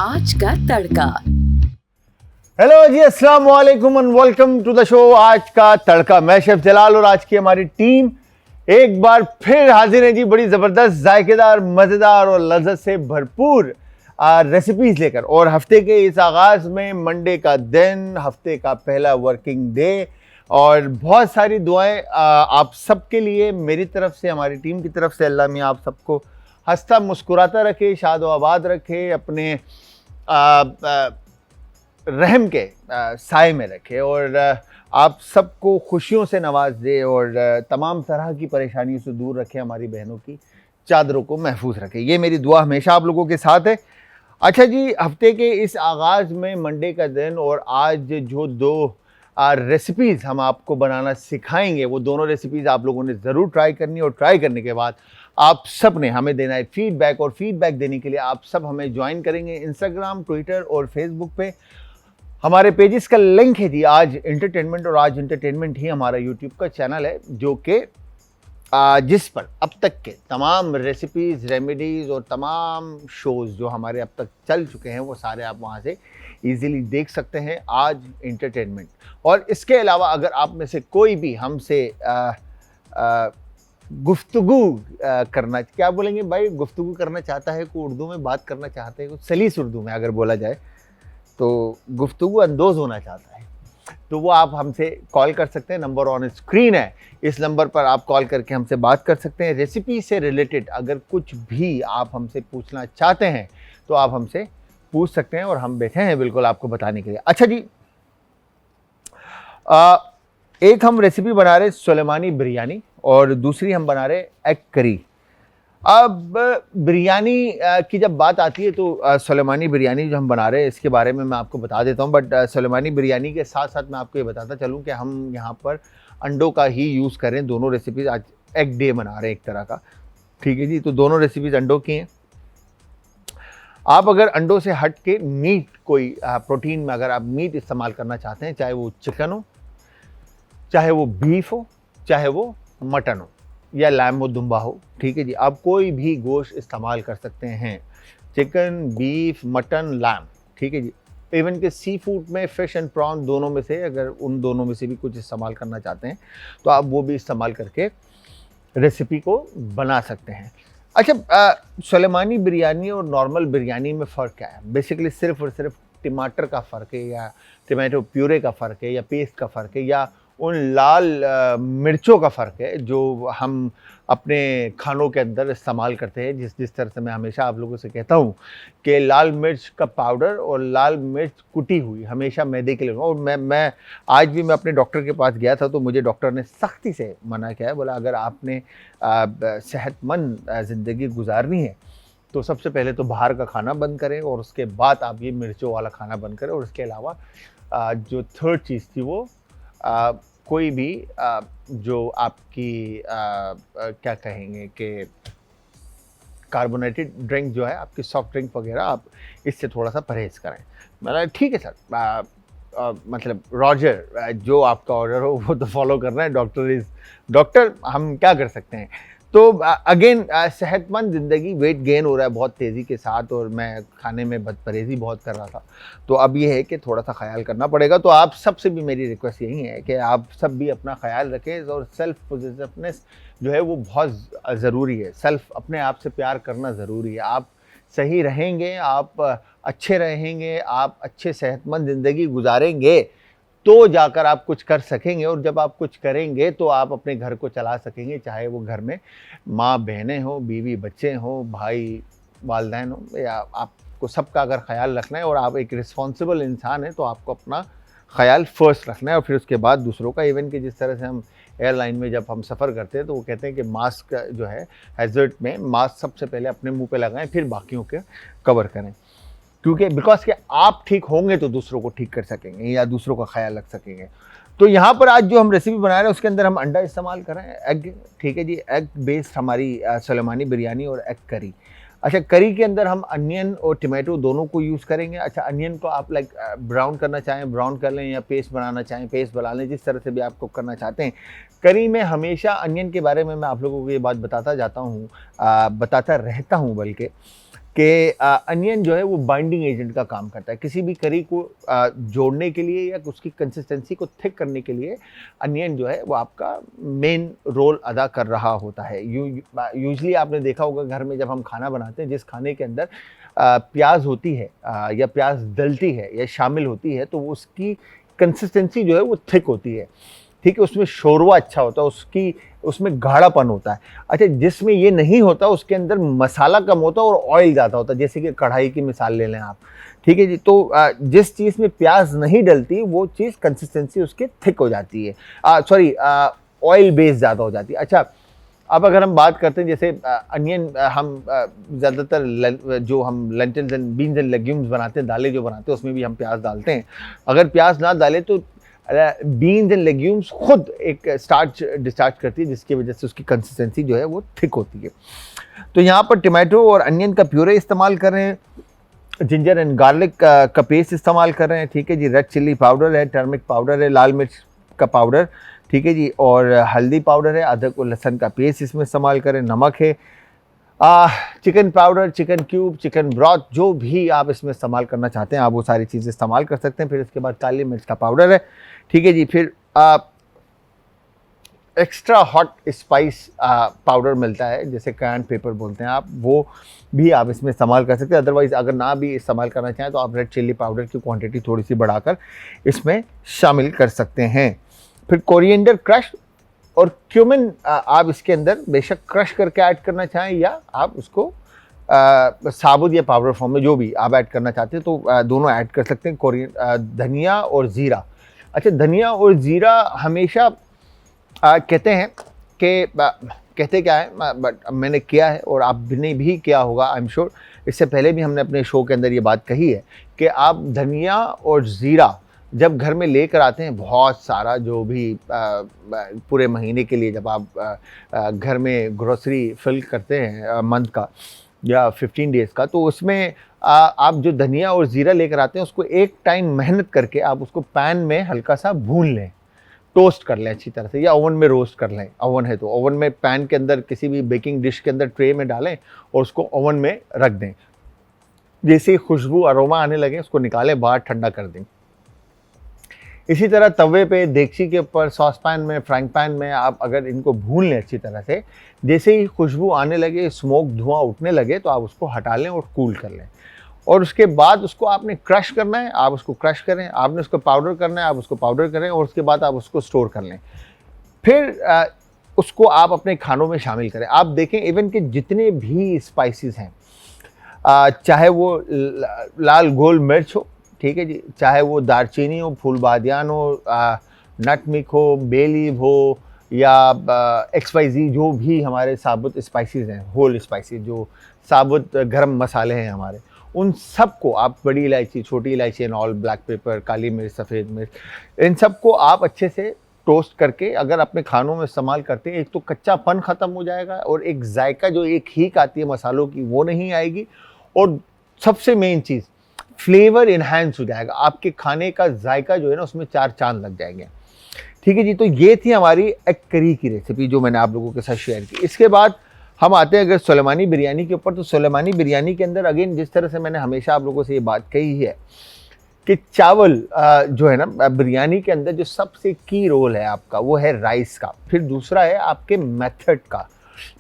आज का तड़का। हेलो जी, अस्सलाम वालेकुम and welcome to the show आज का तड़का। मैं शेफ जलाल और आज की हमारी टीम एक बार फिर हाजिर है जी, बड़ी जबरदस्त, जायकेदार, मजेदार और लज्जत से भरपूर रेसिपीज लेकर। और हफ्ते के इस आगाज में मंडे का दिन, हफ्ते का पहला वर्किंग डे, और बहुत सारी दुआएं आप सबके लिए मेरी तरफ से, हमारी टीम की तरफ से। अल्लाह मियां आप सबको हंसता मुस्कुराता रखे, शाद व आबाद रखे, अपने रहम के साए में रखे, और आप सबको खुशियों से नवाज दे, और तमाम तरह की परेशानियों से दूर रखे, हमारी बहनों की चादरों को महफूज रखे। ये मेरी दुआ हमेशा आप लोगों के साथ है। अच्छा जी, हफ्ते के इस आगाज़ में मंडे का दिन, और आज जो दो रेसिपीज़ हम आपको बनाना सिखाएंगे, वो दोनों रेसिपीज़ आप लोगों ने ज़रूर ट्राई करनी है, और ट्राई करने के बाद आप सब ने हमें देना है फीडबैक। और फीडबैक देने के लिए आप सब हमें ज्वाइन करेंगे इंस्टाग्राम, ट्विटर और फेसबुक पे। हमारे पेजेस का लिंक है जी आज एंटरटेनमेंट, और आज एंटरटेनमेंट ही हमारा यूट्यूब का चैनल है, जो कि जिस पर अब तक के तमाम रेसिपीज़, रेमेडीज़ और तमाम शोज़ जो हमारे अब तक चल चुके हैं, वो सारे आप वहाँ से इजीली देख सकते हैं, आज एंटरटेनमेंट। और इसके अलावा अगर आप में से कोई भी हमसे गुफ्तगू करना, क्या बोलेंगे भाई, गुफ्तगू करना चाहता है, कोई उर्दू में बात करना चाहते हैं, कुछ सलीस उर्दू में अगर बोला जाए तो गुफ्तगू अंदोज़ होना चाहता है, तो वो आप हमसे कॉल कर सकते हैं। नंबर ऑन स्क्रीन है, इस नंबर पर आप कॉल करके हमसे बात कर सकते हैं। रेसिपी से रिलेटेड अगर कुछ भी आप हमसे पूछना चाहते हैं तो आप हमसे पूछ सकते हैं, और हम बैठे हैं बिल्कुल आपको बताने के लिए। अच्छा जी, एक हम रेसिपी बना रहे सुलेमानी बिरयानी, और दूसरी हम बना रहे एग करी। अब बिरयानी की जब बात आती है तो सुलेमानी बिरयानी जो हम बना रहे हैं, इसके बारे में मैं आपको बता देता हूँ। बट सुलेमानी बिरयानी के साथ साथ मैं आपको ये बताता चलूँ कि हम यहाँ पर अंडों का ही यूज़ करें। दोनों रेसिपीज़ आज एग डे बना रहे हैं एक तरह का, ठीक है जी। तो दोनों रेसिपीज़ अंडों की हैं। आप अगर अंडों से हट के मीट, कोई प्रोटीन में अगर आप मीट इस्तेमाल करना चाहते हैं, चाहे वो चिकन हो, चाहे वो बीफ हो, चाहे वो मटन हो, या लैम हो, दुम्बा हो, ठीक है जी, आप कोई भी गोश्त इस्तेमाल कर सकते हैं। चिकन, बीफ, मटन, लैम, ठीक है जी। इवन कि सी फूड में फ़िश एंड प्रॉन, दोनों में से अगर उन दोनों में से भी कुछ इस्तेमाल करना चाहते हैं तो आप वो भी इस्तेमाल करके रेसिपी को बना सकते हैं। अच्छा, सुलेमानी बिरयानी और नॉर्मल बिरयानी में फ़र्क क्या है? बेसिकली सिर्फ़ और सिर्फ टमाटर का फ़र्क है, या टमाटो प्यूरे का फ़र्क है, या पेस्ट का फ़र्क है, या उन लाल मिर्चों का फ़र्क है जो हम अपने खानों के अंदर इस्तेमाल करते हैं। जिस तरह से मैं हमेशा आप लोगों से कहता हूँ कि लाल मिर्च का पाउडर और लाल मिर्च कुटी हुई हमेशा मैदे के लिए। और मैं आज भी मैं अपने डॉक्टर के पास गया था, तो मुझे डॉक्टर ने सख्ती से मना किया है, बोला अगर आपने सेहतमंद ज़िंदगी गुजारनी है तो सबसे पहले तो बाहर का खाना बंद करें, और उसके बाद आप ये मिर्चों वाला खाना बंद करें। और उसके अलावा जो थर्ड चीज़ थी वो कोई भी जो आपकी क्या कहेंगे कि कार्बोनेटेड ड्रिंक जो है, आपकी सॉफ्ट ड्रिंक वगैरह, आप इससे थोड़ा सा परहेज़ करें। मतलब ठीक है सर, मतलब रॉजर, जो आपका ऑर्डर हो वो तो फॉलो करना है, डॉक्टर इज़ डॉक्टर, हम क्या कर सकते हैं। तो अगेन सेहतमंद ज़िंदगी, वेट गेन हो रहा है बहुत तेज़ी के साथ, और मैं खाने में बदपरहेज़ी बहुत कर रहा था, तो अब ये है कि थोड़ा सा ख्याल करना पड़ेगा। तो आप सब से भी मेरी रिक्वेस्ट यही है कि आप सब भी अपना ख्याल रखें, और सेल्फ पॉजिटिवनेस जो है वो बहुत ज़रूरी है। सेल्फ, अपने आप से प्यार करना ज़रूरी है। आप सही रहेंगे, आप अच्छे रहेंगे, आप अच्छे सेहतमंद ज़िंदगी गुजारेंगे तो जाकर आप कुछ कर सकेंगे, और जब आप कुछ करेंगे तो आप अपने घर को चला सकेंगे, चाहे वो घर में माँ बहनें हों, बीवी बच्चे हों, भाई वालिदैन हों, या आपको सबका अगर ख्याल रखना है और आप एक रिस्पॉन्सिबल इंसान हैं तो आपको अपना ख्याल फर्स्ट रखना है, और फिर उसके बाद दूसरों का। इवन कि जिस तरह से हम एयरलाइन में जब हम सफ़र करते हैं तो वो कहते हैं कि मास्क जो है, हैज़र्ड में मास्क सबसे पहले अपने मुँह पे लगाएं, फिर बाकियों के कवर करें, क्योंकि बिकॉज कि आप ठीक होंगे तो दूसरों को ठीक कर सकेंगे, या दूसरों का ख्याल रख सकेंगे। तो यहाँ पर आज जो हम रेसिपी बना रहे हैं उसके अंदर हम अंडा इस्तेमाल कर रहे हैं, एग, ठीक है जी। एग बेस्ड हमारी सुलेमानी बिरयानी और एग करी। अच्छा, करी के अंदर हम अनियन और टमाटो दोनों को यूज़ करेंगे। अच्छा, अनियन को आप लाइक ब्राउन करना चाहें ब्राउन कर लें, या पेस्ट बनाना चाहें पेस्ट बना लें, जिस तरह से भी आप कुक करना चाहते हैं। करी में हमेशा अनियन के बारे में मैं आप लोगों को ये बात बताता जाता हूँ, बताता रहता हूँ बल्कि, कि अनियन जो है वो बाइंडिंग एजेंट का काम करता है। किसी भी करी को जोड़ने के लिए या उसकी कंसिस्टेंसी को थिक करने के लिए अनियन जो है वो आपका मेन रोल अदा कर रहा होता है। यूजली आपने देखा होगा घर में जब हम खाना बनाते हैं, जिस खाने के अंदर प्याज होती है या प्याज डलती है या शामिल होती है, तो उसकी कंसिस्टेंसी जो है वो थिक होती है, ठीक है, उसमें शोरवा अच्छा होता है, उसमें गाढ़ापन होता है। अच्छा, जिसमें ये नहीं होता उसके अंदर मसाला कम होता है और ऑयल ज़्यादा होता है, जैसे कि कढ़ाई की मिसाल ले लें आप, ठीक है जी। तो जिस चीज़ में प्याज नहीं डलती वो चीज़ कंसिस्टेंसी उसकी थिक हो जाती है, सॉरी ऑयल बेस ज़्यादा हो जाती है। अच्छा, अब अगर हम बात करते हैं जैसे अनियन, हम ज़्यादातर जो हम lentils and beans and legumes बनाते हैं, दालें जो बनाते हैं, उसमें भी हम प्याज डालते हैं। अगर प्याज ना डालें तो बीन्स एंड लेग्यूम्स खुद एक स्टार्च डिस्चार्ज करती है, जिसकी वजह से उसकी कंसिस्टेंसी जो है वो थिक होती है। तो यहाँ पर टमाटो और अनियन का प्यूरे इस्तेमाल कर रहे हैं, जिंजर एंड गार्लिक का पेस्ट इस्तेमाल कर रहे हैं, ठीक है जी। रेड चिल्ली पाउडर है, टर्मिक पाउडर है, लाल मिर्च का पाउडर, ठीक है जी, और हल्दी पाउडर है, अदरक और लहसुन का पेस्ट इसमें इस्तेमाल करें, नमक है, chicken powder, chicken cube, chicken broth, जो भी आप इसमें इस्तेमाल करना चाहते हैं आप वो सारी चीज़ें इस्तेमाल कर सकते हैं। फिर इसके बाद काली मिर्च का पाउडर है, ठीक है जी। फिर एक्स्ट्रा हॉट स्पाइस पाउडर मिलता है, जैसे कैन पेपर बोलते हैं आप, वो भी आप इसमें इस्तेमाल कर सकते हैं। अदरवाइज़ अगर ना भी इस्तेमाल करना चाहें तो आप रेड चिल्ली पाउडर की क्वांटिटी थोड़ी सी बढ़ाकर इसमें शामिल कर सकते हैं। फिर कोरिएंडर क्रश और क्यूमिन आप इसके अंदर बेशक क्रश करके ऐड करना चाहें या आप उसको साबुत या पाउडर फॉर्म में जो भी आप ऐड करना चाहते हैं तो दोनों ऐड कर सकते हैं। धनिया और ज़ीरा, अच्छा, धनिया और ज़ीरा हमेशा कहते हैं कि कहते क्या है, बट मैंने किया है और आपने भी किया होगा, आई एम श्योर, इससे पहले भी हमने अपने शो के अंदर ये बात कही है कि आप धनिया और ज़ीरा जब घर में लेकर आते हैं, बहुत सारा जो भी पूरे महीने के लिए जब आप घर में ग्रोसरी फिल करते हैं मंथ का या 15 डेज़ का, तो उसमें आप जो धनिया और ज़ीरा लेकर आते हैं उसको एक टाइम मेहनत करके आप उसको पैन में हल्का सा भून लें, टोस्ट कर लें अच्छी तरह से, या ओवन में रोस्ट कर लें, ओवन है तो ओवन में, पैन के अंदर किसी भी बेकिंग डिश के अंदर ट्रे में डालें और उसको ओवन में रख दें। जैसे ही खुशबू अरोमा आने लगे उसको निकालें बाहर, ठंडा कर दें। इसी तरह तवे पे, देगची के ऊपर, सॉस पैन में, फ्राइंग पैन में आप अगर इनको भून लें अच्छी तरह से, जैसे ही खुशबू आने लगे, स्मोक धुआं उठने लगे, तो आप उसको हटा लें और कूल कर लें। और उसके बाद उसको आपने क्रश करना है, आप उसको क्रश करें, आपने उसको पाउडर करना है, आप उसको पाउडर करें, और उसके बाद आप उसको स्टोर कर लें। फिर उसको आप अपने खानों में शामिल करें। आप देखें इवन कि जितने भी स्पाइसेस हैं, चाहे वो लाल गोल मिर्च हो, ठीक है जी, चाहे वो दारचीनी हो, फूलबादियान हो, नटमिक हो, बे लीफ हो, या XYZ जो भी हमारे साबुत स्पाइसेस हैं, होल स्पाइसेस जो साबुत गरम मसाले हैं हमारे, उन सब को आप, बड़ी इलायची, छोटी इलायची एंड ऑल, ब्लैक पेपर, काली मिर्च, सफ़ेद मिर्च, इन सब को आप अच्छे से टोस्ट करके अगर अपने खानों में इस्तेमाल करते हैं, एक तो कच्चापन ख़त्म हो जाएगा और एक जायका जो एक हीक आती है मसालों की वो नहीं आएगी, और सबसे मेन चीज़ फ्लेवर इन्हांस हो जाएगा, आपके खाने का जायका जो है ना उसमें 4 चांद लग जाएंगे, ठीक है जी। तो ये थी हमारी एग करी की रेसिपी जो मैंने आप लोगों के साथ शेयर की। इसके बाद हम आते हैं अगर सुलेमानी बिरयानी के ऊपर, तो सुलेमानी बिरयानी के अंदर अगेन जिस तरह से मैंने हमेशा आप लोगों से ये बात कही है कि चावल जो है ना बिरयानी के अंदर जो सबसे की रोल है आपका वो है राइस का, फिर दूसरा है आपके मेथड का,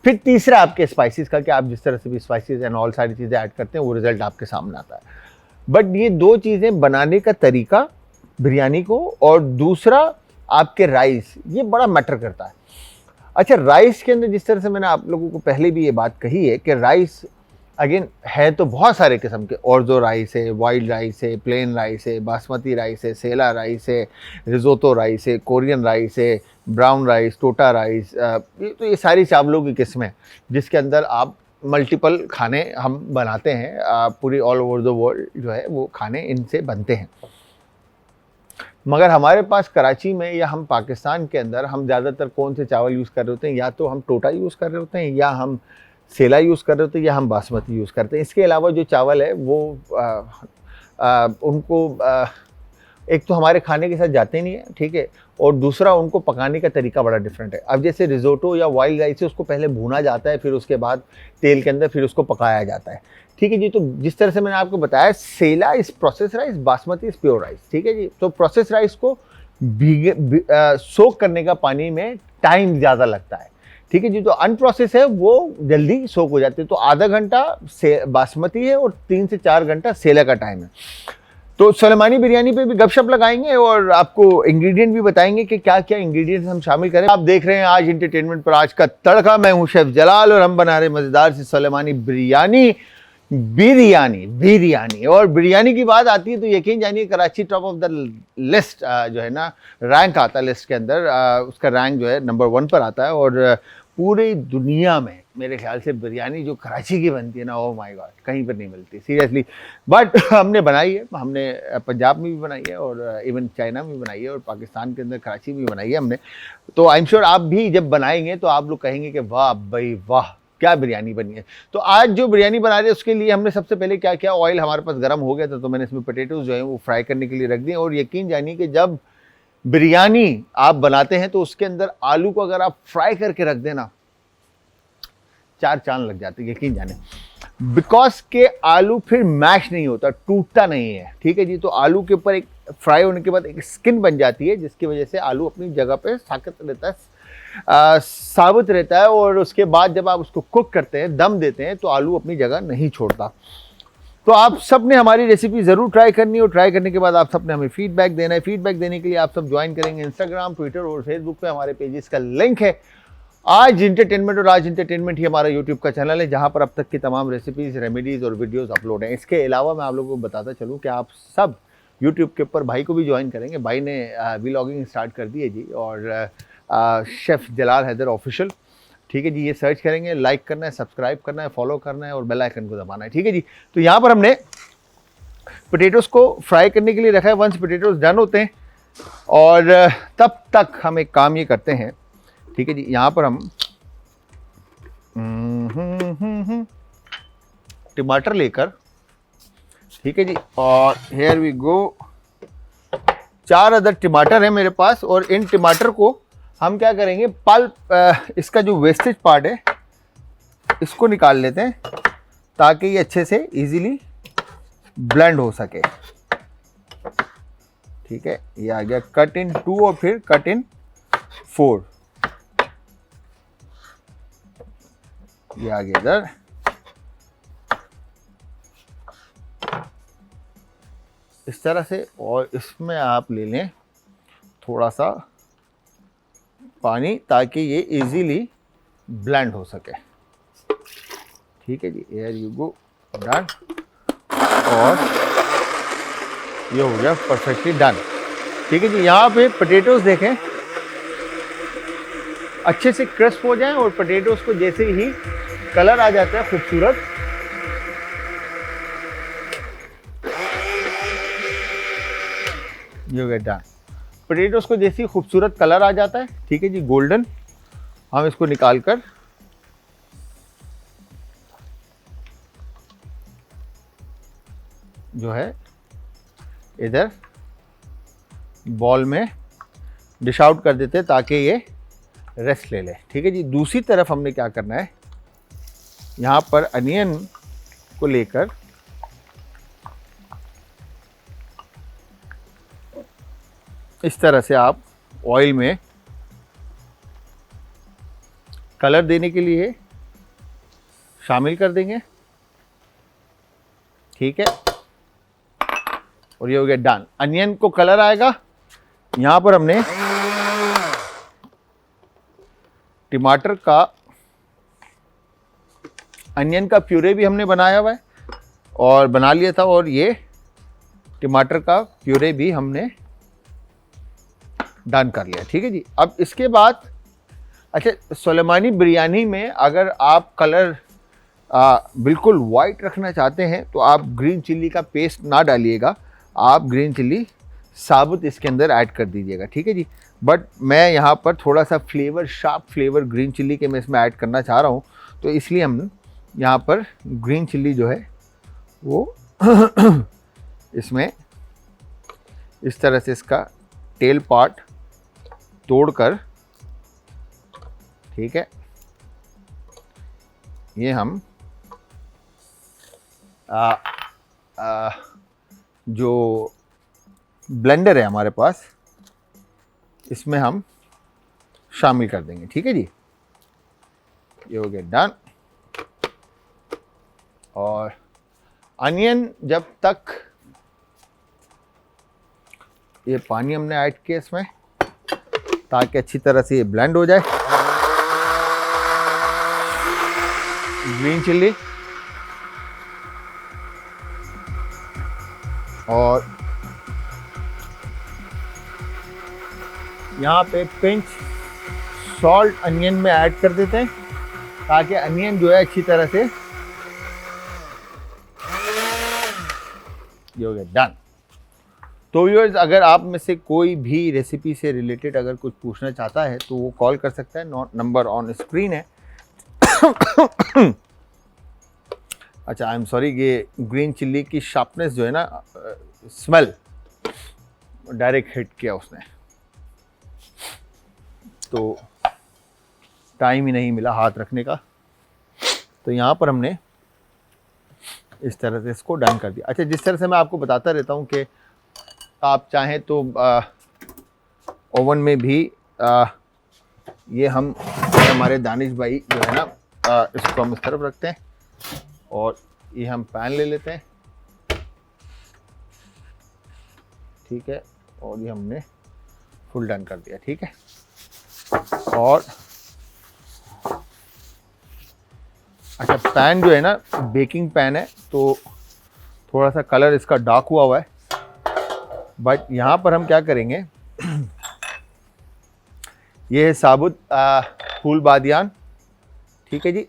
फिर तीसरा आपके स्पाइसेस का, कि आप जिस तरह से भी स्पाइसेस एंड ऑल सारी चीज़ें ऐड करते हैं वो रिजल्ट आपके सामने आता है। बट ये 2 चीज़ें बनाने का तरीका बिरयानी को, और दूसरा आपके राइस, ये बड़ा मैटर करता है। अच्छा, राइस के अंदर जिस तरह से मैंने आप लोगों को पहले भी ये बात कही है कि राइस अगेन है तो बहुत सारे किस्म के, ऑर्जो राइस है, वाइल्ड राइस है, प्लेन राइस है, बासमती राइस है, सेला राइस है, रिजोतो राइस है, कोरियन राइस है, ब्राउन राइस, टोटा राइस, ये सारी चावलों की किस्में जिसके अंदर आप मल्टीपल खाने हम बनाते हैं, पूरी ऑल ओवर द वर्ल्ड जो है वो खाने इनसे बनते हैं। मगर हमारे पास कराची में या हम पाकिस्तान के अंदर हम ज़्यादातर कौन से चावल यूज़ कर रहे होते हैं, या तो हम टोटा यूज़ कर रहे होते हैं, या हम सेला यूज़ कर रहे होते हैं, या हम बासमती यूज़ करते हैं। इसके अलावा जो चावल है वो उनको एक तो हमारे खाने के साथ जाते नहीं है, ठीक है, और दूसरा उनको पकाने का तरीका बड़ा डिफरेंट है। अब जैसे रिजोटो या वाइल्ड राइस है, उसको पहले भूना जाता है, फिर उसके बाद तेल के अंदर फिर उसको पकाया जाता है, ठीक है जी। तो जिस तरह से मैंने आपको बताया, sella is process rice, basmati is pure rice, ठीक है जी। तो प्रोसेस राइस को सोक करने का पानी में टाइम ज़्यादा लगता है, ठीक है जी। तो अनप्रोसेस है वो जल्दी सोक हो जाती है। तो आधा घंटा से बासमती है और 3 से 4 घंटा सेला का टाइम है। तो सुलेमानी बिरयानी पे भी गपशप लगाएंगे और आपको इंग्रेडिएंट भी बताएंगे कि क्या क्या इंग्रेडिएंट्स हम शामिल करें। आप देख रहे हैं आज एंटरटेनमेंट पर आज का तड़का। मैं हूं शेफ जलाल और हम बना रहे मज़ेदार सी सुलेमानी बिरयानी। बिरयानी और बिरयानी की बात आती है तो यकीन जानिए Karachi top of the list जो है ना, रैंक आता है लिस्ट के अंदर। उसका रैंक जो है नंबर 1 पर आता है। और पूरी दुनिया में मेरे ख्याल से बिरयानी जो कराची की बनती है ना, ओह माय गॉड, कहीं पर नहीं मिलती सीरियसली। बट हमने बनाई है, हमने पंजाब में भी बनाई है और इवन चाइना में भी बनाई है और पाकिस्तान के अंदर कराची में भी बनाई है हमने। तो आई एम श्योर आप भी जब बनाएंगे तो आप लोग कहेंगे कि वाह भाई वाह, क्या बिरयानी बनी है। तो आज जो बिरयानी बना रहे हैं उसके लिए हमने सबसे पहले क्या किया, ऑयल हमारे पास गर्म हो गया था तो मैंने इसमें पोटैटोज जो है वो फ्राई करने के लिए रख दिए। और यकीन जानिए कि जब बिरयानी आप बनाते हैं तो उसके अंदर आलू को अगर आप फ्राई करके रख देना, 4 चांद लग जाते, यकीन जाने। बिकॉज के आलू फिर मैश नहीं होता, टूटता नहीं है, ठीक है जी। तो आलू के ऊपर एक फ्राई होने के बाद एक स्किन बन जाती है जिसकी वजह से आलू अपनी जगह पे साबित रहता है, साबित रहता है। और उसके बाद जब आप उसको कुक करते हैं, दम देते हैं, तो आलू अपनी जगह नहीं छोड़ता। तो आप सब ने हमारी रेसिपी ज़रूर ट्राई करनी है और ट्राई करने के बाद आप सब ने हमें फीडबैक देना है। फीडबैक देने के लिए आप सब ज्वाइन करेंगे इंस्टाग्राम, ट्विटर और फेसबुक पे हमारे पेजेस का लिंक है आज एंटरटेनमेंट। और आज एंटरटेनमेंट ही हमारा यूट्यूब का चैनल है जहां पर अब तक की तमाम रेसिपीज़, रेमेडीज़ और वीडियोज़ अपलोड हैं। इसके अलावा मैं आप लोगों को बताता चलूँ कि आप सब यूट्यूब के ऊपर भाई को भी ज्वाइन करेंगे। भाई ने व्लॉगिंग स्टार्ट कर दी है जी, और शेफ़ जलाल हैदर ऑफिशियल, ठीक है जी। ये सर्च करेंगे, लाइक करना है, सब्सक्राइब करना है, फॉलो करना है और बेल आइकन को दबाना है, ठीक है जी। तो यहाँ पर हमने पोटैटोज़ को फ्राई करने के लिए रखा है। वंस पोटैटोज़ डन होते हैं और तब तक हम एक काम ये करते हैं, ठीक है जी। यहाँ पर हम टमाटर लेकर, ठीक है जी, और हेयर वी गो, 4 अदर टमाटर है मेरे पास। और इन टमाटर को हम क्या करेंगे, पल्प, इसका जो वेस्टेज पार्ट है इसको निकाल लेते हैं ताकि ये अच्छे से इजीली ब्लेंड हो सके, ठीक है। ये आ गया कट इन 2 और फिर कट इन 4, ये आ गया इधर। इस तरह से, और इसमें आप ले लें थोड़ा सा पानी ताकि ये इजीली ब्लेंड हो सके, ठीक है जी। Here you go, done. और ये हो गया परफेक्टली डन, ठीक है जी। यहाँ पे पोटैटोज़ देखें अच्छे से क्रिस्प हो जाएं और पोटैटोज़ को जैसे ही कलर आ जाता है खूबसूरत, ये हो गया डन। पोटैटोज़ को जैसे ही खूबसूरत कलर आ जाता है, ठीक है जी, गोल्डन, हम इसको निकाल कर जो है इधर बॉल में डिश आउट कर देते हैं ताकि ये रेस्ट ले ले, ठीक है जी। दूसरी तरफ हमने क्या करना है, यहाँ पर अनियन को लेकर इस तरह से आप ऑयल में कलर देने के लिए शामिल कर देंगे, ठीक है। और ये हो गया डन। अनियन को कलर आएगा। यहाँ पर हमने टमाटर का, अनियन का प्यूरे भी हमने बनाया हुआ है और बना लिया था, और ये टमाटर का प्यूरे भी हमने डन कर लिया, ठीक है जी। अब इसके बाद, अच्छा, सुलेमानी बिरयानी में अगर आप कलर बिल्कुल वाइट रखना चाहते हैं तो आप ग्रीन चिल्ली का पेस्ट ना डालिएगा, आप ग्रीन चिल्ली साबुत इसके अंदर ऐड कर दीजिएगा, ठीक है जी। बट मैं यहाँ पर थोड़ा सा flavour, sharp flavour green chilli के मैं इसमें ऐड करना चाह रहा हूँ, तो इसलिए हम यहाँ पर ग्रीन चिल्ली जो है वो इसमें इस तरह से इसका टेल पार्ट तोड़कर, ठीक है, ये हम जो ब्लेंडर है हमारे पास, इसमें हम शामिल कर देंगे। ठीक है जी, ये हो गया डन। और अनियन जब तक, ये पानी हमने ऐड किया इसमें ताकि अच्छी तरह से ये ब्लेंड हो जाए। ग्रीन चिल्ली और यहाँ पे पिंच सॉल्ट अनियन में ऐड कर देते हैं ताकि अनियन जो है अच्छी तरह से, ये हो गया डन। तो व्यूअर्स, अगर आप में से कोई भी रेसिपी से रिलेटेड अगर कुछ पूछना चाहता है तो वो कॉल कर सकता है, नंबर ऑन स्क्रीन है। अच्छा, आई एम सॉरी, ये ग्रीन चिल्ली की शार्पनेस जो है ना, स्मेल डायरेक्ट हिट किया उसने, तो टाइम ही नहीं मिला हाथ रखने का, तो यहाँ पर हमने इस तरह से इसको डन कर दिया। अच्छा, जिस तरह से मैं आपको बताता रहता हूँ कि आप चाहें तो ओवन में भी ये हम, हमारे दानिश भाई जो है ना, इसको हम इस तरफ रखते हैं और ये हम पैन ले लेते हैं, ठीक है, और ये हमने फुल डन कर दिया। ठीक है, और अच्छा, पैन जो है ना बेकिंग पैन है, तो थोड़ा सा कलर इसका डार्क हुआ है, बट यहाँ पर हम क्या करेंगे, ये है साबुत फूल बादियान। ठीक है जी,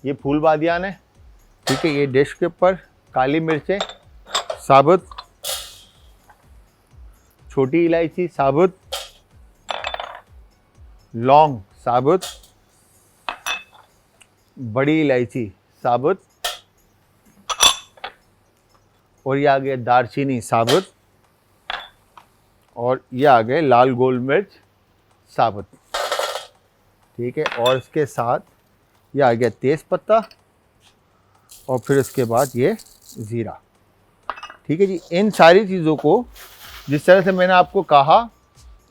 ये फूल बादियान है। ठीक है, ये डिश के ऊपर काली मिर्चें साबुत, छोटी इलायची साबुत, लौंग साबुत, बड़ी इलायची साबुत, और ये आ गया दालचीनी साबुत, और ये आ गए लाल गोल मिर्च साबुत। ठीक है, और इसके साथ ये आ गया तेज पत्ता, और फिर इसके बाद ये ज़ीरा। ठीक है जी, इन सारी चीज़ों को जिस तरह से मैंने आपको कहा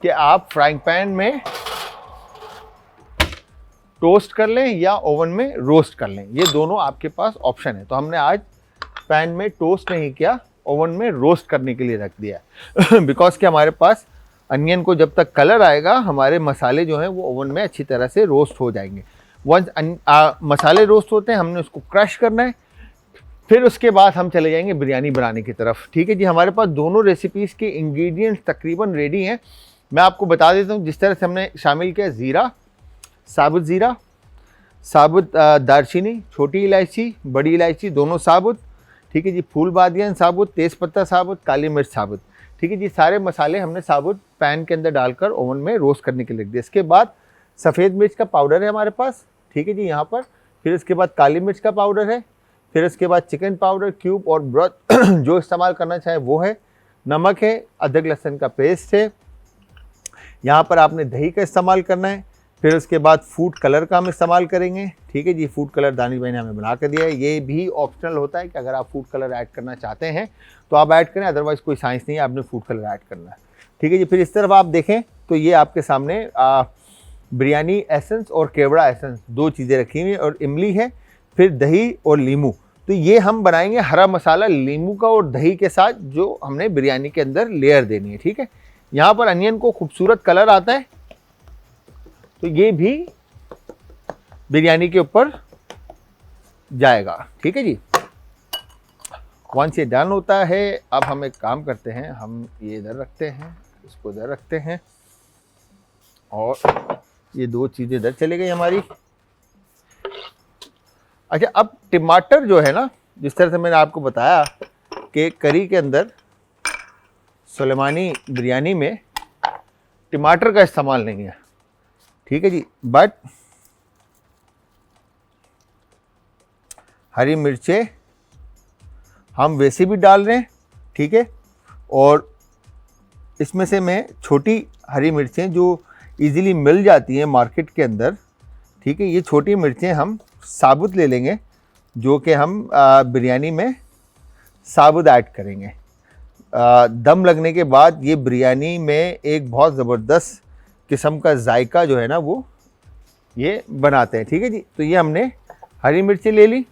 कि आप फ्राइंग पैन में टोस्ट कर लें या ओवन में रोस्ट कर लें, ये दोनों आपके पास ऑप्शन है। तो हमने आज पैन में टोस्ट नहीं किया, ओवन में रोस्ट करने के लिए रख दिया बिकॉज कि हमारे पास अनियन को जब तक कलर आएगा, हमारे मसाले जो हैं वो ओवन में अच्छी तरह से रोस्ट हो जाएंगे। वंस मसाले रोस्ट होते हैं, हमने उसको क्रश करना है, फिर उसके बाद हम चले जाएंगे बिरयानी बनाने की तरफ। ठीक है जी, हमारे पास दोनों रेसिपीज़ के इंग्रेडिएंट्स तकरीबन रेडी हैं। मैं आपको बता देता हूँ, जिस तरह से हमने शामिल किया ज़ीरा, साबुत ज़ीरा, साबुत दालचीनी, छोटी इलायची, बड़ी इलायची दोनों साबुत। ठीक है जी, फूल बादियान साबुत, तेज़पत्ता साबुत, काली मिर्च साबुत। ठीक है जी, सारे मसाले हमने साबुत पैन के अंदर डालकर ओवन में रोस्ट करने के लिए रख दिया। इसके बाद सफ़ेद मिर्च का पाउडर है हमारे पास, ठीक है जी, यहाँ पर। फिर इसके बाद काली मिर्च का पाउडर है, फिर इसके बाद चिकन पाउडर क्यूब और ब्रॉथ जो इस्तेमाल करना चाहे वो है, नमक है, अदरक लहसुन का पेस्ट है, यहाँ पर आपने दही का इस्तेमाल करना है। फिर उसके बाद फूड कलर का हम इस्तेमाल करेंगे। ठीक है जी, फूड कलर दानिश भाई ने हमें बना कर दिया है। ये भी ऑप्शनल होता है कि अगर आप फूड कलर ऐड करना चाहते हैं तो आप ऐड करें, अदरवाइज़ कोई साइंस नहीं है, आपने फूड कलर ऐड करना है। ठीक है जी, फिर इस तरफ आप देखें तो ये आपके सामने बिरयानी एसेंस और केवड़ा एसेंस दो चीज़ें रखी हुई हैं, और इमली है, फिर दही और लीमू। तो ये हम बनाएंगे हरा मसाला लीमू का और दही के साथ, जो हमने बिरयानी के अंदर लेयर देनी है। ठीक है, यहाँ पर अनियन को खूबसूरत कलर आता है, तो ये भी बिरयानी के ऊपर जाएगा। ठीक है जी, वंस ये डन होता है, अब हम एक काम करते हैं, हम ये इधर रखते हैं, इसको इधर रखते हैं, और ये दो चीज़ें इधर चली गई हमारी। अच्छा, अब टमाटर जो है ना, जिस तरह से मैंने आपको बताया कि करी के अंदर सुलेमानी बिरयानी में टमाटर का इस्तेमाल नहीं है। ठीक है जी, बट हरी मिर्चें हम वैसे भी डाल रहे हैं। ठीक है, और इसमें से मैं छोटी हरी मिर्चें जो इजीली मिल जाती हैं मार्केट के अंदर, ठीक है, ये छोटी मिर्चें हम साबुत ले लेंगे, जो कि हम बिरयानी में साबुत ऐड करेंगे। दम लगने के बाद ये बिरयानी में एक बहुत ज़बरदस्त किस्म का जायका जो है ना वो ये बनाते हैं, ठीक है जी। तो ये हमने हरी मिर्ची ले ली,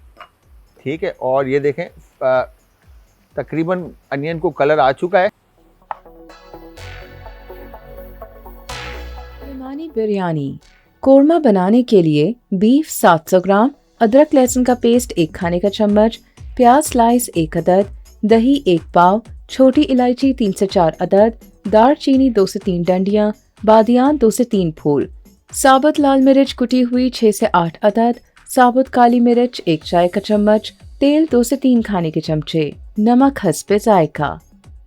ठीक है, और ये देखें तकरीबन अनियन को कलर आ चुका है। सुलेमानी बिरयानी कोरमा बनाने के लिए बीफ 700 ग्राम, अदरक लहसुन का पेस्ट 1 खाने का चम्मच, प्याज स्लाइस 1 अदद, दही 1 पाव, छोटी इलायची 3 से 4 अदद, दालचीनी 2 से 3 डंडियां, बादियान 2 से 3 फूल, साबुत लाल मिर्च कुटी हुई 6 से 8 अदद, साबुत काली मिर्च 1 चाय का चम्मच, तेल 2 से 3 खाने के चमचे, नमक हस्बे जायका।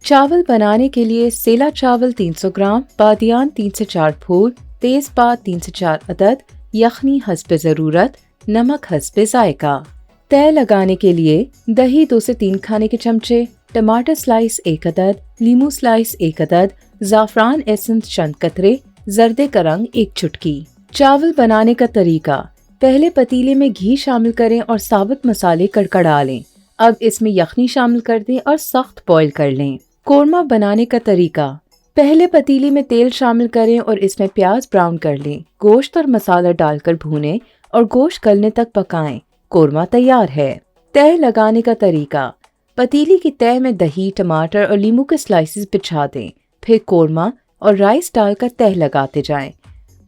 चावल बनाने के लिए सेला चावल 300 ग्राम, बादियान 3 से 4 फूल, तेजपात 3 से 4 अदद, यखनी हस्बे ज़रूरत, नमक हस्बे जायका। तय लगाने के लिए दही 2 से 3 खाने के चमचे, टमाटर स्लाइस 1 अदद, लीमू स्लाइस 1 अदद, ज़ाफ़रान एसेंस चंद कतरे, जर्दे का रंग 1 चुटकी। चावल बनाने का तरीका, पहले पतीले में घी शामिल करें और साबुत मसाले कड़कड़ा लें। अब इसमें यखनी शामिल कर दें और सख्त बॉईल कर लें। कोरमा बनाने का तरीका, पहले पतीले में तेल शामिल करें और इसमें प्याज ब्राउन कर लें। गोश्त और मसाला डालकर भूनें और गोश्त गलने तक पकाएं। कोरमा तैयार है। तय लगाने का तरीका, पतीली की तय में दही, टमाटर और नींबू के स्लाइसेस बिछा दें। फिर कोरमा और राइस डालकर तह लगाते जाएं।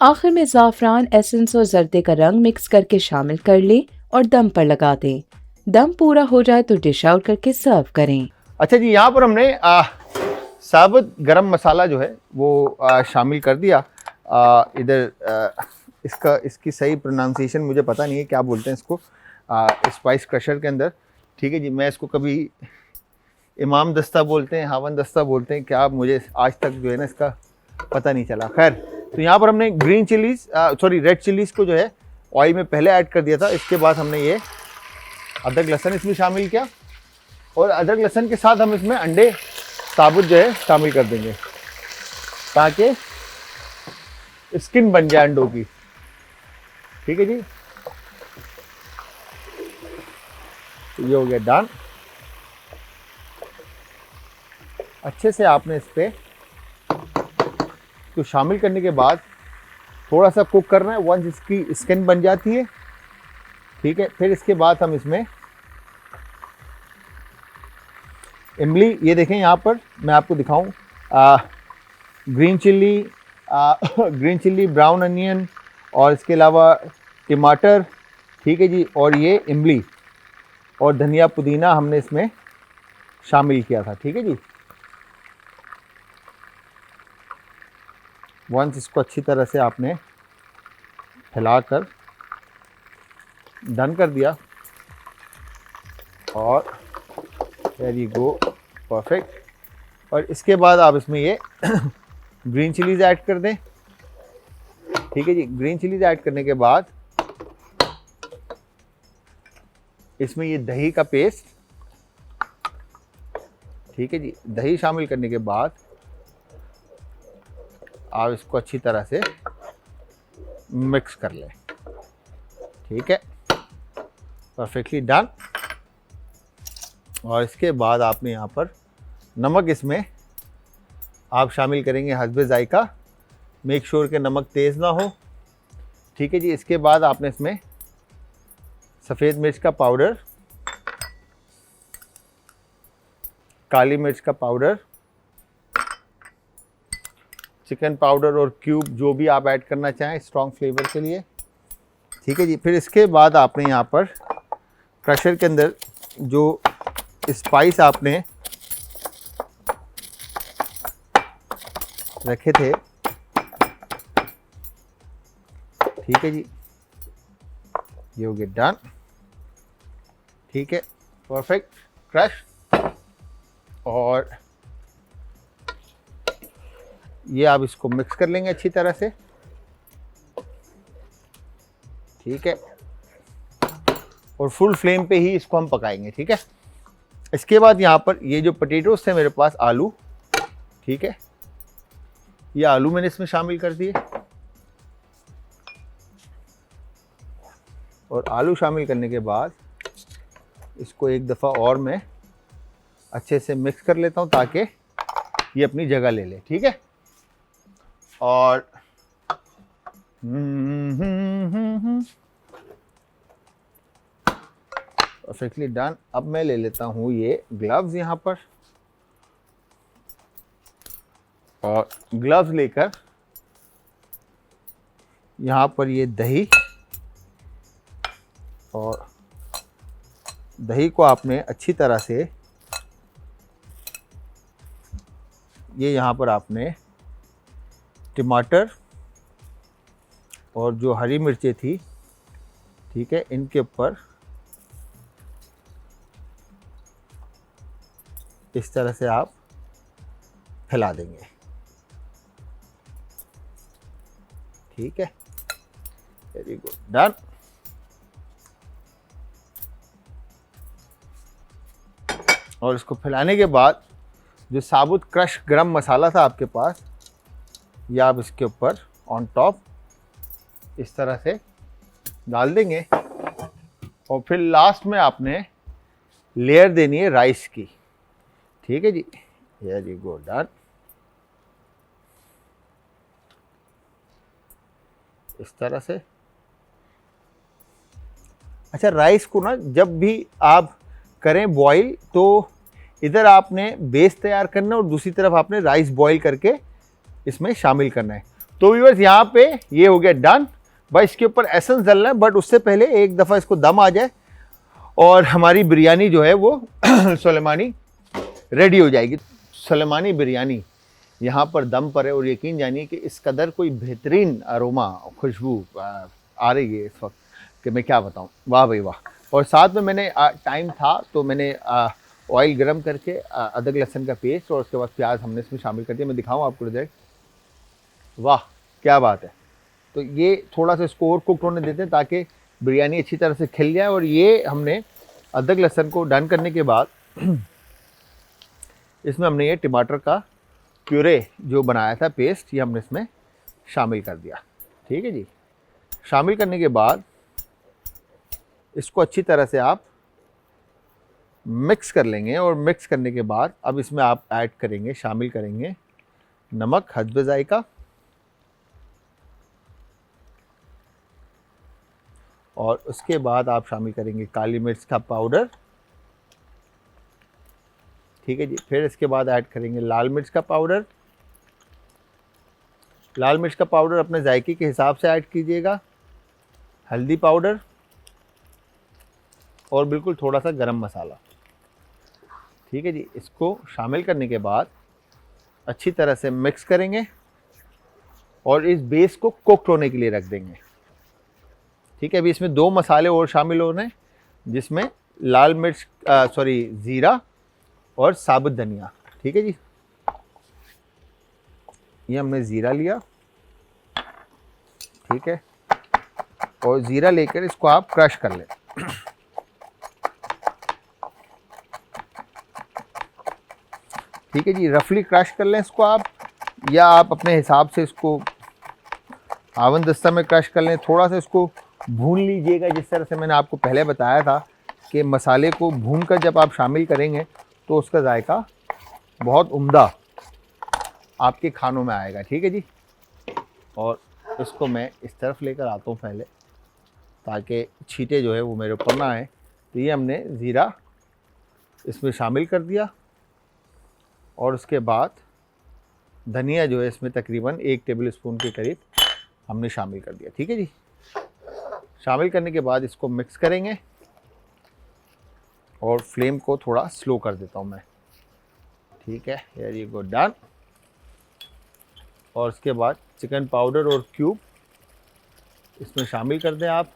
आखिर में ज़ाफ़रान एसेंस और जर्दे का रंग मिक्स करके शामिल कर लें और दम पर लगा दें। दम पूरा हो जाए तो डिश आउट करके सर्व करें। अच्छा जी, यहाँ पर हमने साबुत गरम मसाला जो है वो शामिल कर दिया। इधर इसकी सही प्रोनाउंसिएशन मुझे पता नहीं है, क्या बोलते हैं इसको, स्पाइस क्रशर के अंदर, ठीक है जी। मैं इसको कभी इमाम दस्ता बोलते हैं, हावन दस्ता बोलते हैं, क्या मुझे आज तक जो है ना इसका पता नहीं चला। खैर, तो यहाँ पर हमने रेड चिलीज़ को जो है ऑयल में पहले ऐड कर दिया था। इसके बाद हमने ये अदरक लहसुन इसमें शामिल किया और अदरक लहसुन के साथ हम इसमें अंडे साबुत जो है शामिल कर देंगे ताकि स्किन बन जाए अंडों की, ठीक है जी। तो ये हो गया डन। अच्छे से आपने इस पे तो शामिल करने के बाद थोड़ा सा कुक करना है। वंस इसकी स्किन बन जाती है, ठीक है, फिर इसके बाद हम इसमें इमली, ये देखें यहाँ पर मैं आपको दिखाऊं, ग्रीन चिल्ली, ब्राउन अनियन और इसके अलावा टमाटर, ठीक है जी, और ये इमली और धनिया पुदीना हमने इसमें शामिल किया था, ठीक है जी। वंस इसको अच्छी तरह से आपने फैलाकर डन कर दिया और देयर यू गो, परफेक्ट। और इसके बाद आप इसमें ये ग्रीन चिलीज़ ऐड कर दें, ठीक है जी। ग्रीन चिलीज़ ऐड करने के बाद इसमें ये दही का पेस्ट, ठीक है जी, दही शामिल करने के बाद आप इसको अच्छी तरह से मिक्स कर लें, ठीक है, परफेक्टली डन। और इसके बाद आपने यहाँ पर नमक इसमें आप शामिल करेंगे हस्बे जायका। मेक श्योर कि नमक तेज़ ना हो, ठीक है जी। इसके बाद आपने इसमें सफ़ेद मिर्च का पाउडर, काली मिर्च का पाउडर, चिकन पाउडर और क्यूब जो भी आप ऐड करना चाहें स्ट्रॉन्ग फ्लेवर के लिए, ठीक है जी। फिर इसके बाद आपने यहाँ पर क्रशर के अंदर जो स्पाइस आपने रखे थे, ठीक है जी, ये हो गया डन, ठीक है, परफेक्ट क्रश। और ये आप इसको मिक्स कर लेंगे अच्छी तरह से, ठीक है, और फुल फ्लेम पे ही इसको हम पकाएंगे, ठीक है। इसके बाद यहाँ पर ये जो पोटैटोस थे मेरे पास, आलू, ठीक है, ये आलू मैंने इसमें शामिल कर दिए और आलू शामिल करने के बाद इसको एक दफ़ा और मैं अच्छे से मिक्स कर लेता हूँ ताकि ये अपनी जगह ले ले। ठीक है, और परफेक्टली डन। अब मैं ले लेता हूँ ये ग्लव्स यहाँ पर, और ग्लव्स लेकर यहाँ पर ये दही, और दही को आपने अच्छी तरह से, ये यहाँ पर आपने टमाटर और जो हरी मिर्चें थी, ठीक है, इनके ऊपर इस तरह से आप फैला देंगे। ठीक है, वेरी गुड, डन। और इसको फैलाने के बाद जो साबुत क्रश गरम मसाला था आपके पास, ये आप इसके ऊपर ऑन टॉप इस तरह से डाल देंगे, और फिर लास्ट में आपने लेयर देनी है राइस की। ठीक है जी, वेरी गुड, डन। इस तरह से। अच्छा, राइस को ना जब भी आप करें बॉईल, तो इधर आपने बेस तैयार करना है और दूसरी तरफ आपने राइस बॉईल करके इसमें शामिल करना है। तो व्यूअर्स, यहाँ पे ये हो गया डन। बस इसके ऊपर एसेंस डालना है, बट उससे पहले एक दफ़ा इसको दम आ जाए और हमारी बिरयानी जो है वो सुलेमानी रेडी हो जाएगी। सुलेमानी बिरयानी यहाँ पर दम पर है, और यकीन जानिए कि इस कदर कोई बेहतरीन अरोमा, खुशबू आ रही है इस वक्त कि मैं क्या बताऊँ। वाह भाई वाह। और साथ में मैंने टाइम था तो मैंने ऑयल गरम करके अदरक लहसुन का पेस्ट और उसके बाद प्याज हमने इसमें शामिल कर दिया। मैं दिखाऊँ आपको डायरेक्ट, वाह क्या बात है। तो ये थोड़ा सा इसको और कुक होने देते हैं ताकि बिरयानी अच्छी तरह से खिल जाए। और ये हमने अदरक लहसुन को डन करने के बाद इसमें हमने ये टमाटर का प्यूरे जो बनाया था पेस्ट, ये हमने इसमें शामिल कर दिया। ठीक है जी, शामिल करने के बाद इसको अच्छी तरह से आप मिक्स कर लेंगे, और मिक्स करने के बाद अब इसमें आप ऐड करेंगे, शामिल करेंगे नमक हस्बे जायका, और उसके बाद आप शामिल करेंगे काली मिर्च का पाउडर। ठीक है जी, फिर इसके बाद ऐड करेंगे लाल मिर्च का पाउडर। लाल मिर्च का पाउडर अपने जायके के हिसाब से ऐड कीजिएगा। हल्दी पाउडर और बिल्कुल थोड़ा सा गरम मसाला। ठीक है जी, इसको शामिल करने के बाद अच्छी तरह से मिक्स करेंगे और इस बेस को कुक होने के लिए रख देंगे। ठीक है, अभी इसमें 2 मसाले और शामिल हो रहे हैं, जिसमें लाल मिर्च ज़ीरा और साबुत धनिया। ठीक है जी, ये हमने ज़ीरा लिया। ठीक है, और ज़ीरा लेकर इसको आप क्रश कर लें। ठीक है जी, रफली क्रश कर लें इसको आप, या आप अपने हिसाब से इसको आवन दस्ता में क्रश कर लें। थोड़ा सा इसको भून लीजिएगा, जिस तरह से मैंने आपको पहले बताया था कि मसाले को भूनकर जब आप शामिल करेंगे तो उसका जायका बहुत उम्दा आपके खानों में आएगा। ठीक है जी, और इसको मैं इस तरफ लेकर आता हूँ पहले, ताकि छींटे जो है वो मेरे ऊपर ना आए। तो ये हमने ज़ीरा इसमें शामिल कर दिया, और उसके बाद धनिया जो है इसमें तकरीबन 1 टेबल स्पून के करीब हमने शामिल कर दिया। ठीक है जी, शामिल करने के बाद इसको मिक्स करेंगे, और फ्लेम को थोड़ा स्लो कर देता हूँ मैं। ठीक है, वेरी गुड, डन। और उसके बाद चिकन पाउडर और क्यूब इसमें शामिल कर दें आप।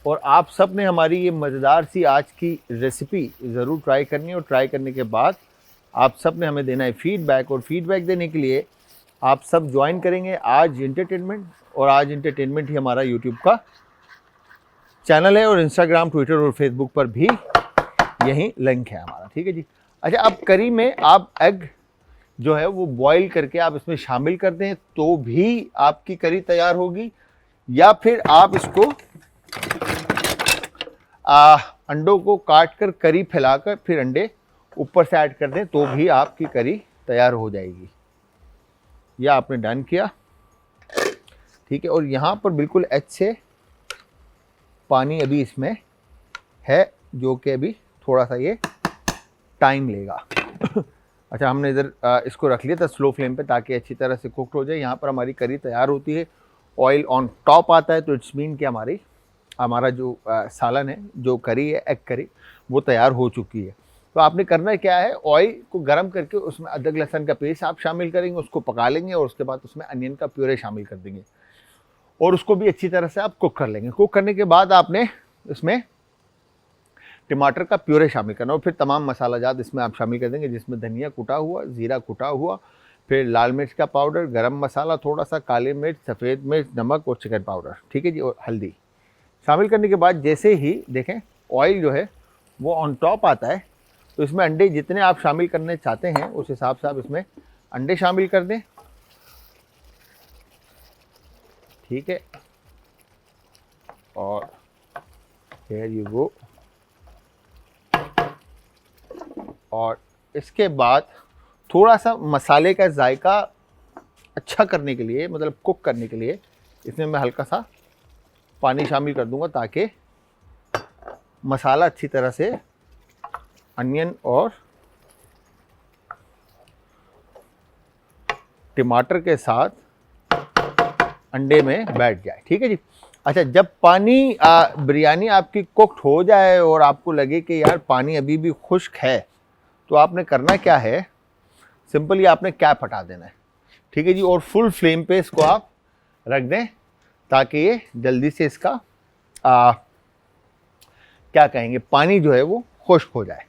और आप सब ने हमारी ये मज़ेदार सी आज की रेसिपी ज़रूर ट्राई करनी है, और ट्राई करने के बाद आप सब ने हमें देना है फीडबैक। और फीडबैक देने के लिए आप सब ज्वाइन करेंगे आज एंटरटेनमेंट, और आज एंटरटेनमेंट ही हमारा यूट्यूब का चैनल है, और इंस्टाग्राम, ट्विटर और फेसबुक पर भी यही लिंक है हमारा। ठीक है जी। अच्छा, अब करी में आप एग जो है वो बॉईल करके आप इसमें शामिल कर दें तो भी आपकी करी तैयार होगी, या फिर आप इसको अंडों को काट कर करी फैलाकर फिर अंडे ऊपर से ऐड कर दें तो भी आपकी करी तैयार हो जाएगी। यह आपने डन किया, ठीक है। और यहाँ पर बिल्कुल एच से पानी अभी इसमें है, जो कि अभी थोड़ा सा ये टाइम लेगा। अच्छा, हमने इधर इसको रख लिया था स्लो फ्लेम पे ताकि अच्छी तरह से कुक हो जाए। यहाँ पर हमारी करी तैयार होती है, ऑयल ऑन टॉप आता है, तो इट्स मीन कि हमारा जो सालन है, जो करी है एग करी, वो तैयार हो चुकी है। तो आपने करना क्या है, ऑयल को गर्म करके उसमें अदरक लहसुन का पेस्ट आप शामिल करेंगे, उसको पका लेंगे और उसके बाद उसमें अनियन का प्यूरे शामिल कर देंगे और उसको भी अच्छी तरह से आप कुक कर लेंगे। कुक करने के बाद आपने इसमें टमाटर का प्यूरे शामिल करना और फिर तमाम मसाला जात इसमें आप शामिल कर देंगे, जिसमें धनिया कुटा हुआ, ज़ीरा कुटा हुआ, फिर लाल मिर्च का पाउडर, गरम मसाला थोड़ा सा, काली मिर्च, सफ़ेद मिर्च, नमक और चिकन पाउडर, ठीक है जी, और हल्दी शामिल करने के बाद जैसे ही देखें ऑयल जो है वो ऑन टॉप आता है, तो इसमें अंडे जितने आप शामिल करने चाहते हैं उस हिसाब से आप इसमें अंडे शामिल कर दें, ठीक है। और हियर यू गो। और इसके बाद थोड़ा सा मसाले का जायका अच्छा करने के लिए, मतलब कुक करने के लिए, इसमें मैं हल्का सा पानी शामिल कर दूंगा ताकि मसाला अच्छी तरह से अनियन और टमाटर के साथ अंडे में बैठ जाए, ठीक है जी। अच्छा, जब पानी बिरयानी आपकी कुक्ड हो जाए और आपको लगे कि यार पानी अभी भी खुश्क है, तो आपने करना क्या है, सिंपली आपने कैप हटा देना है, ठीक है जी, और फुल फ्लेम पे इसको आप रख दें ताकि ये जल्दी से इसका क्या कहेंगे, पानी जो है वो खुश्क हो जाए।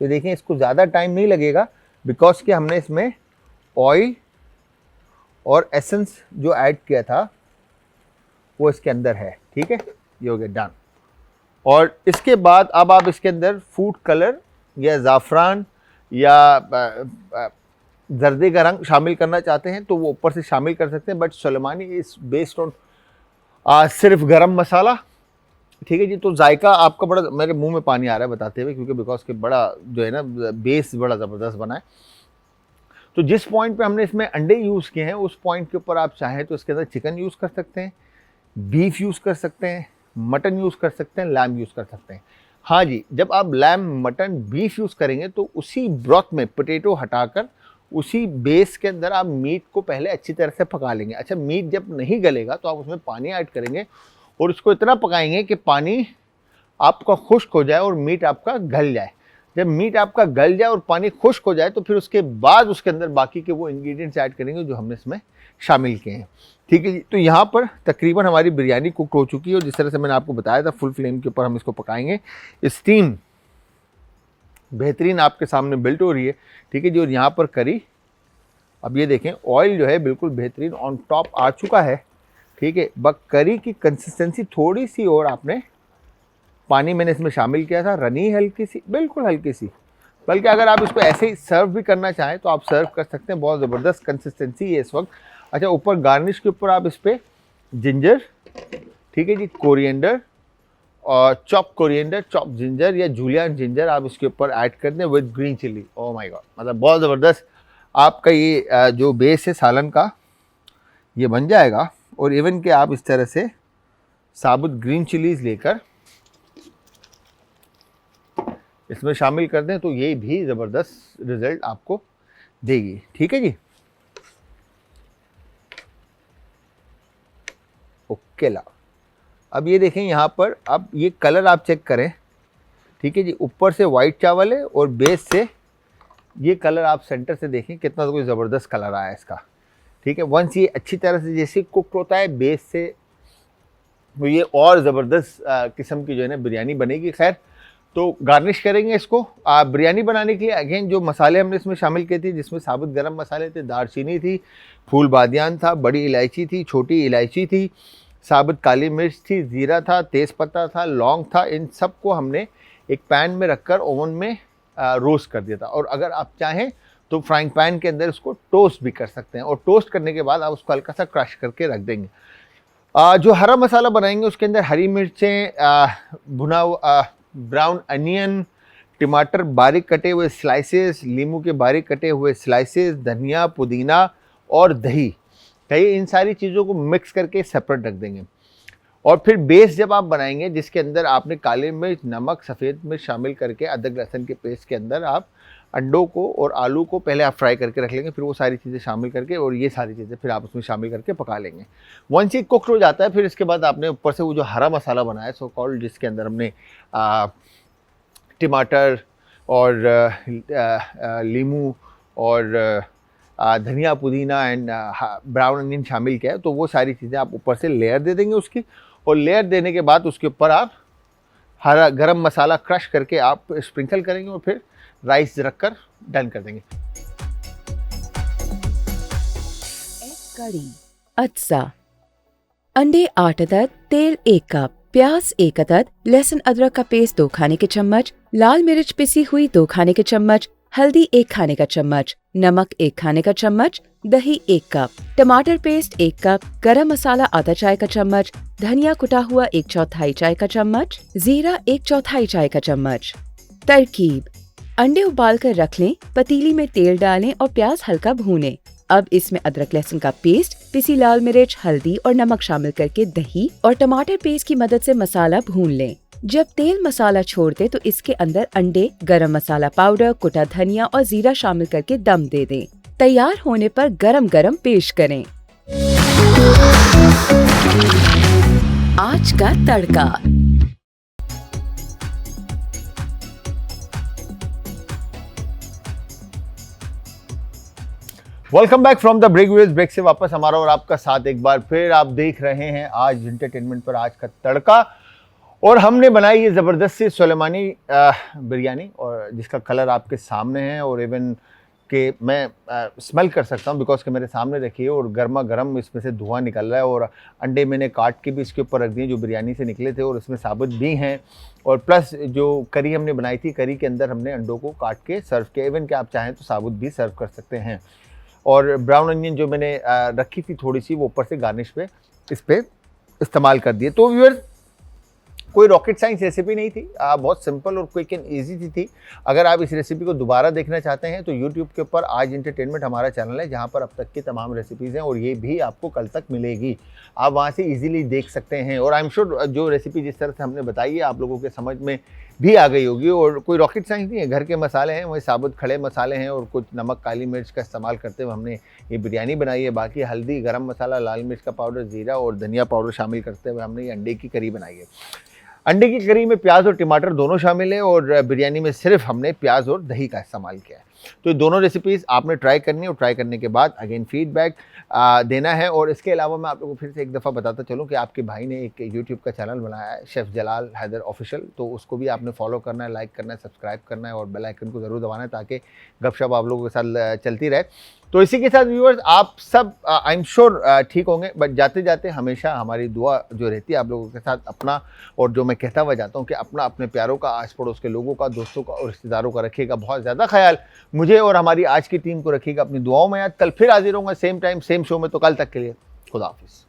तो देखिए इसको ज़्यादा टाइम नहीं लगेगा बिकॉज कि हमने इसमें ऑयल और एसेंस जो ऐड किया था वो इसके अंदर है, ठीक है। ये हो गया डन। और इसके बाद अब आप इसके अंदर फूड कलर या ज़ाफ़रान या जर्दे का रंग शामिल करना चाहते हैं तो वो ऊपर से शामिल कर सकते हैं, but Sulemani is based on सिर्फ गरम मसाला, ठीक है जी। तो जायका आपका बड़ा, मेरे मुंह में पानी आ रहा है बताते हुए, क्योंकि बिकॉज के बड़ा जो है ना बेस बड़ा ज़बरदस्त बना है। तो जिस पॉइंट पे हमने इसमें अंडे यूज़ किए हैं उस पॉइंट के ऊपर आप चाहें तो इसके अंदर चिकन यूज़ कर सकते हैं, बीफ यूज़ कर सकते हैं, मटन यूज़ कर सकते हैं, लैम यूज़ कर सकते हैं। हाँ जी, जब आप लैम, मटन, बीफ यूज़ करेंगे तो उसी ब्रॉथ में पोटैटो हटाकर उसी बेस के अंदर आप मीट को पहले अच्छी तरह से पका लेंगे। अच्छा, मीट जब नहीं गलेगा तो आप उसमें पानी ऐड करेंगे और उसको इतना पकाएंगे कि पानी आपका खुश्क हो जाए और मीट आपका गल जाए। जब मीट आपका गल जाए और पानी खुश्क हो जाए तो फिर उसके बाद उसके अंदर बाकी के वो इंग्रेडिएंट्स ऐड करेंगे जो हमने इसमें शामिल किए हैं, ठीक है जी। तो यहाँ पर तकरीबन हमारी बिरयानी कुक हो चुकी है और जिस तरह से मैंने आपको बताया था फुल फ्लेम के ऊपर हम इसको पकाएंगे। स्टीम बेहतरीन आपके सामने बिल्ट हो रही है, ठीक है जी। और यहाँ पर करी, अब ये देखें ऑयल जो है बिल्कुल बेहतरीन ऑन टॉप आ चुका है, ठीक है। बस करी की कंसिस्टेंसी थोड़ी सी और आपने पानी मैंने इसमें शामिल किया था, रनी हल्की सी, बिल्कुल हल्की सी, बल्कि अगर आप इसको ऐसे ही सर्व भी करना चाहें तो आप सर्व कर सकते हैं। बहुत ज़बरदस्त कंसिस्टेंसी है इस वक्त। अच्छा, ऊपर गार्निश के ऊपर आप इस पर जिंजर, ठीक है जी, कोरिएंडर और चॉप कोरिएंडर, चॉप जिंजर या जूलियन जिंजर आप इसके ऊपर ऐड कर दें with green chilli. Oh my God, मतलब बहुत ज़बरदस्त आपका ये जो बेस है सालन का ये बन जाएगा। और इवन कि आप इस तरह से साबुत ग्रीन चिलीज़ लेकर इसमें शामिल कर दें तो ये भी ज़बरदस्त रिज़ल्ट आपको देगी, ठीक है जी। ओके ला, अब ये देखें यहाँ पर, अब ये कलर आप चेक करें, ठीक है जी। ऊपर से वाइट चावल है और बेस से ये कलर आप सेंटर से देखें कितना तो कोई ज़बरदस्त कलर आया है इसका, ठीक है। वंस ये अच्छी तरह से जैसे कुक होता है बेस से, तो ये और ज़बरदस्त किस्म की जो है ना बिरयानी बनेगी। खैर, तो गार्निश करेंगे इसको। बिरयानी बनाने के लिए अगेन जो मसाले हमने इसमें शामिल किए थे, जिसमें साबुत गरम मसाले थे, दारचीनी थी, फूल बादियान था, बड़ी इलायची थी, छोटी इलायची थी, साबुत काली मिर्च थी, ज़ीरा था, तेज़पत्ता था, लौंग था, इन सब को हमने एक पैन में रखकर ओवन में रोस्ट कर दिया था। और अगर आप चाहें तो फ्राइंग पैन के अंदर उसको टोस्ट भी कर सकते हैं, और टोस्ट करने के बाद आप उसको हल्का सा क्रश करके रख देंगे। जो हरा मसाला बनाएंगे उसके अंदर हरी मिर्चें, भुना ब्राउन अनियन, टमाटर बारीक कटे हुए स्लाइसेस, नींबू के बारीक कटे हुए स्लाइसेस, धनिया, पुदीना और दही, इन सारी चीज़ों को मिक्स करके सेपरेट रख देंगे। और फिर बेस जब आप बनाएंगे जिसके अंदर आपने काली मिर्च, नमक, सफ़ेद मिर्च शामिल करके अदरक लहसुन के पेस्ट के अंदर आप अंडों को और आलू को पहले आप फ्राई करके रख लेंगे, फिर वो सारी चीज़ें शामिल करके और ये सारी चीज़ें फिर आप उसमें शामिल करके पका लेंगे। वंस ये कुक्ड हो जाता है, फिर इसके बाद आपने ऊपर से वो जो हरा मसाला बनाया सो कॉल्ड, जिसके अंदर हमने टमाटर और लीमू और धनिया, पुदीना एंड ब्राउन अनियन शामिल किया है, तो वो सारी चीज़ें आप ऊपर से लेयर दे देंगे उसकी। और लेयर देने के बाद उसके ऊपर आप हरा गरम मसाला क्रश करके आप स्प्रिंकल करेंगे और फिर राइस रखकर डन कर देंगे। कड़ी अदसा, अंडे 8 अदद, तेल 1 कप, प्याज 1 अदद, लहसुन अदरक का पेस्ट 2 खाने के चम्मच, लाल मिर्च पिसी हुई 2 खाने के चम्मच, हल्दी 1 खाने का चम्मच, नमक 1 खाने का चम्मच, दही 1 कप, टमाटर पेस्ट 1 कप, गरम मसाला आधा चाय का चम्मच, धनिया कुटा हुआ 1/4 चाय का चम्मच, जीरा 1/4 चाय का चम्मच। तरकीब: अंडे उबाल कर रख लें, पतीली में तेल डालें और प्याज हल्का भूनें। अब इसमें अदरक लहसुन का पेस्ट, पिसी लाल मिर्च, हल्दी और नमक शामिल करके दही और टमाटर पेस्ट की मदद से मसाला भून लें। जब तेल मसाला छोड़ दे तो इसके अंदर अंडे, गरम मसाला पाउडर, कुटा धनिया और जीरा शामिल करके दम दे दें। तैयार होने पर गरम गरम पेश करें। आज का तड़का। Welcome back from the break viewers. Break से वापस हमारा और आपका साथ एक बार फिर आप देख रहे हैं आज एंटरटेनमेंट पर आज का तड़का। और हमने बनाई ये ज़बरदस्त सी सुलेमानी बिरयानी, और जिसका कलर आपके सामने है, और इवन कि मैं स्मेल कर सकता हूँ बिकॉज कि मेरे सामने रखी है और गर्मा गर्म इसमें से धुआं निकल रहा है। और अंडे मैंने काट के भी इसके ऊपर रख दिए जो बिरयानी से निकले थे, और इसमें साबुत भी हैं। और प्लस जो करी हमने बनाई थी, करी के अंदर हमने अंडों को काट के सर्व किया। इवन कि आप चाहें तो साबुत भी सर्व कर सकते हैं। और ब्राउन अनियन जो मैंने रखी थी थोड़ी सी, वो ऊपर से गार्निश पे इस पर इस्तेमाल कर दिए। तो व्यूअर्स, कोई रॉकेट साइंस रेसिपी नहीं थी, बहुत सिंपल और क्विक एंड ईजी थी। अगर आप इस रेसिपी को दोबारा देखना चाहते हैं तो यूट्यूब के ऊपर आज एंटरटेनमेंट हमारा चैनल है, जहां पर अब तक की तमाम रेसिपीज़ हैं, और ये भी आपको कल तक मिलेगी। आप वहां से इजीली देख सकते हैं। और आई एम श्योर जो रेसिपी जिस तरह से हमने बताई है आप लोगों के समझ में भी आ गई होगी। और कोई रॉकेट साइंस नहीं है, घर के मसाले हैं, वही साबुत खड़े मसाले हैं, और कुछ नमक, काली मिर्च का इस्तेमाल करते हुए हमने ये बिरयानी बनाई है। बाकी हल्दी, गरम मसाला, लाल मिर्च का पाउडर, जीरा और धनिया पाउडर शामिल करते हुए हमने ये अंडे की करी बनाई है। अंडे की करी में प्याज और टमाटर दोनों शामिल है, और बिरयानी में सिर्फ हमने प्याज और दही का इस्तेमाल किया है। तो ये दोनों रेसिपीज़ आपने ट्राई करनी है, और ट्राई करने के बाद अगेन फीडबैक देना है। और इसके अलावा मैं आप लोगों को फिर से एक दफ़ा बताता चलूँ कि आपके भाई ने एक यूट्यूब का चैनल बनाया है, शेफ़ जलाल हैदर ऑफिशियल, तो उसको भी आपने फॉलो करना है, लाइक करना है, सब्सक्राइब करना है, और बेल आइकन को ज़रूर दबाना है ताकि गपशप आप लोगों के साथ चलती रहे। तो इसी के साथ व्यूअर्स, आप सब आई एम श्योर ठीक होंगे, बट जाते जाते हमेशा हमारी दुआ जो रहती है आप लोगों के साथ, अपना और जो मैं कहता हुआ जाता हूँ कि अपना, अपने प्यारों का, आस पड़ोस के लोगों का, दोस्तों का और रिश्तेदारों का रखिएगा बहुत ज़्यादा ख्याल। मुझे और हमारी आज की टीम को रखिएगा अपनी दुआओं में याद। कल फिर हाजिर होंगे सेम टाइम सेम शो में, तो कल तक के लिए खुदा हाफिज़।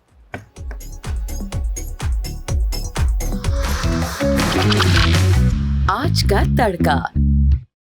आज का तड़का।